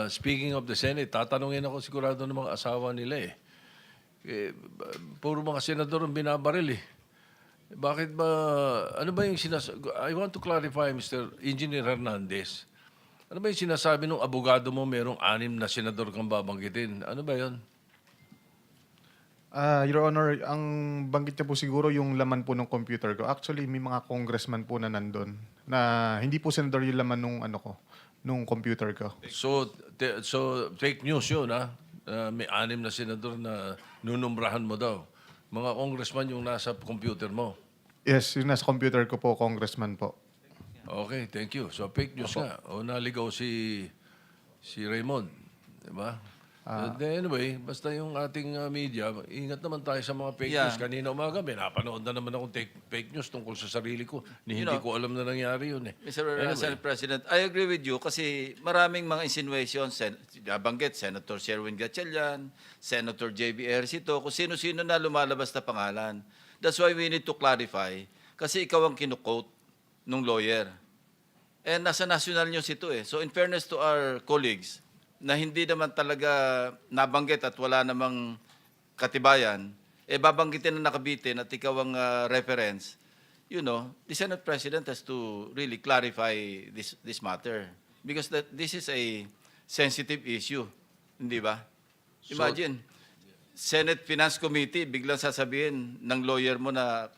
speaking of the Senate, tatanungin ako sigurado ng mga asawa nila eh. Puro mga senador ang binabaril eh. Bakit ba, ano ba yung I want to clarify, Mr. Engineer Hernandez. Ano ba yung sinasabi ng abogado mo merong 6 na senador kang babanggitin? Ano ba yun? Your Honor, ang banggit niya po siguro yung laman po ng computer ko. Actually, may mga congressman po na nandun na hindi po senador yung laman nung nung computer ko. So fake news yun, ha? May 6 na senador na nunumbrahan mo daw. Mga congressman yung nasa computer mo. Yes, yung nasa computer ko po, congressman po. Okay, thank you. So fake news nga. O naligaw si Raymond. Diba? Anyway, basta yung ating media, ingat naman tayo sa mga fake news. Kanina umaga, may napanood na naman akong fake news tungkol sa sarili ko. Hindi ko alam na nangyari yun eh. Mr. Senate President, I agree with you kasi maraming mga insinuations, nabanggit, Senator Sherwin Gatchalian, Senator J.B. Ejercito, kung sino-sino na lumalabas na pangalan. That's why we need to clarify kasi ikaw ang kinukote nung lawyer. And nasa national news ito eh. So in fairness to our colleagues, na hindi naman talaga nabanggit at wala namang katibayan, babanggitin na nakabitin at ikaw ang reference, you know, the Senate President has to really clarify this matter. Because this is a sensitive issue. Hindi ba? Imagine, Senate Finance Committee, biglang sasabihin ng lawyer mo na,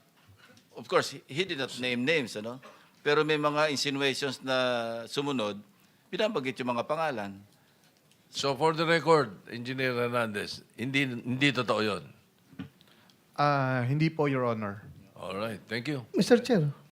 of course, he did not name names, ano? Pero may mga insinuations na sumunod, binabanggit yung mga pangalan. So for the record, Engineer Hernandez, hindi totoo yun. Hindi po, Your Honor. All right, thank you. Mr. Chair,